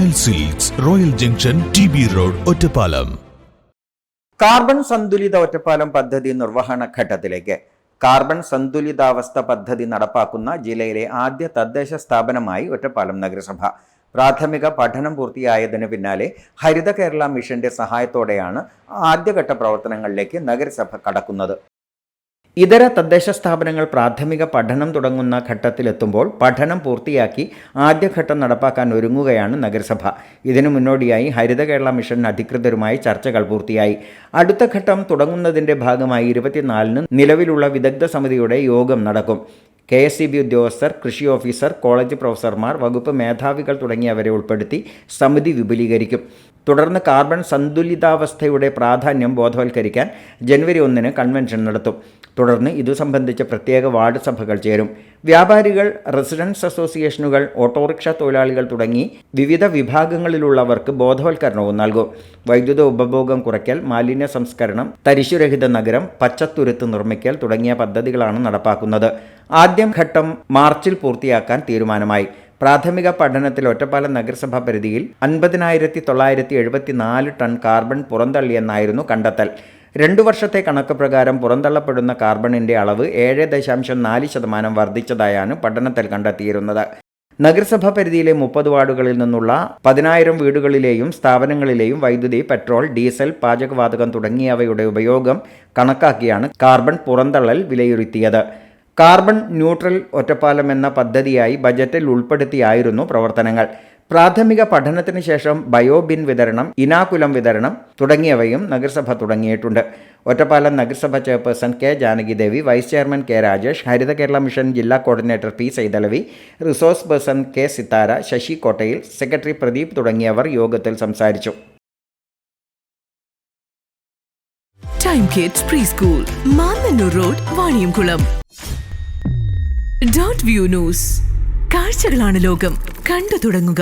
Royal silks, royal junction, TB road, Ottapalam. Carbon സന്തുലിത ഒറ്റപ്പാലം പദ്ധതി നിർവഹണ ഘട്ടത്തിലേക്ക്. കാർബൺ സന്തുലിതാവസ്ഥ പദ്ധതി നടപ്പാക്കുന്ന ജില്ലയിലെ ആദ്യ തദ്ദേശ സ്ഥാപനമായി ഒറ്റപ്പാലം നഗരസഭ. പ്രാഥമിക പഠനം പൂർത്തിയായതിനു പിന്നാലെ ഹരിത കേരള മിഷന്റെ സഹായത്തോടെയാണ് ആദ്യഘട്ട പ്രവർത്തനങ്ങളിലേക്ക് നഗരസഭ കടക്കുന്നത്. ഇതര തദ്ദേശ സ്ഥാപനങ്ങൾ പ്രാഥമിക പഠനം തുടങ്ങുന്ന ഘട്ടത്തിലെത്തുമ്പോൾ പഠനം പൂർത്തിയാക്കി ആദ്യഘട്ടം നടപ്പാക്കാൻ ഒരുങ്ങുകയാണ് നഗരസഭ. ഇതിനു മുന്നോടിയായി ഹരിത കേരള മിഷൻ അധികൃതരുമായി ചർച്ചകൾ പൂർത്തിയായി. അടുത്ത ഘട്ടം തുടങ്ങുന്നതിൻ്റെ ഭാഗമായി 24-ന് നിലവിലുള്ള വിദഗ്ധ സമിതിയുടെ യോഗം നടക്കും. KSEB ഉദ്യോഗസ്ഥർ, കൃഷി ഓഫീസർ, കോളേജ് പ്രൊഫസർമാർ, വകുപ്പ് മേധാവികൾ തുടങ്ങിയവരെ ഉൾപ്പെടുത്തി സമിതി വിപുലീകരിക്കും. തുടർന്ന് കാർബൺ സന്തുലിതാവസ്ഥയുടെ പ്രാധാന്യം ബോധവൽക്കരിക്കാൻ ജനുവരി 1-ന് കൺവെൻഷൻ നടത്തും. തുടർന്ന് ഇതു സംബന്ധിച്ച് പ്രത്യേക വാർഡ് സഭകൾ ചേരും. വ്യാപാരികൾ, റെസിഡൻസ് അസോസിയേഷനുകൾ, ഓട്ടോറിക്ഷ തൊഴിലാളികൾ തുടങ്ങി വിവിധ വിഭാഗങ്ങളിലുള്ളവർക്ക് ബോധവൽക്കരണവും നൽകും. വൈദ്യുത ഉപഭോഗം കുറയ്ക്കൽ, മാലിന്യ സംസ്കരണം, തരിശുരഹിത നഗരം, പച്ചത്തുരുത്ത് നിർമ്മിക്കൽ തുടങ്ങിയ പദ്ധതികളാണ് നടപ്പാക്കുന്നത്. ആദ്യം ഘട്ടം മാർച്ചിൽ പൂർത്തിയാക്കാൻ തീരുമാനമായി. പ്രാഥമിക പഠനത്തിൽ ഒറ്റപ്പാലം നഗരസഭാ പരിധിയിൽ 50,974 ടൺ കാർബൺ പുറന്തള്ളിയെന്നായിരുന്നു കണ്ടെത്തൽ. 2 വർഷത്തെ കണക്ക് പ്രകാരം പുറന്തള്ളപ്പെടുന്ന കാർബണിൻ്റെ അളവ് 7.4% വർദ്ധിച്ചതായാണ് പഠനത്തിൽ കണ്ടെത്തിയിരുന്നത്. നഗരസഭാ പരിധിയിലെ 30 വാർഡുകളിൽ നിന്നുള്ള 10,000 വീടുകളിലെയും സ്ഥാപനങ്ങളിലെയും വൈദ്യുതി, പെട്രോൾ, ഡീസൽ, പാചകവാതകം തുടങ്ങിയവയുടെ ഉപയോഗം കണക്കാക്കിയാണ് കാർബൺ പുറന്തള്ളൽ വിലയിരുത്തിയത്. കാർബൺ ന്യൂട്രൽ ഒറ്റപ്പാലം എന്ന പദ്ധതിയായി ബജറ്റിൽ ഉൾപ്പെടുത്തിയായിരുന്നു പ്രവർത്തനങ്ങൾ. പ്രാഥമിക പഠനത്തിന് ശേഷം ബയോബിൻ വിതരണം, ഇനാക്കുലം വിതരണം തുടങ്ങിയവയും നഗരസഭ തുടങ്ങിയിട്ടുണ്ട്. ഒറ്റപ്പാലം നഗരസഭ chairperson K. Janakidevi, vice chairman K. Rajesh, Haritha Kerala mission ജില്ലാ coordinator P. Saithalavi, resource person K. Sithara, Sasi Kottayil, secretary Pradeep തുടങ്ങിയവർ യോഗത്തിൽ സംസാരിച്ചു. Time kids pre school, Mannanur road, Vaniyamkulam. .view news. കാഴ്ചകളാണ് ലോകം. കണ്ടു തുടങ്ങുക.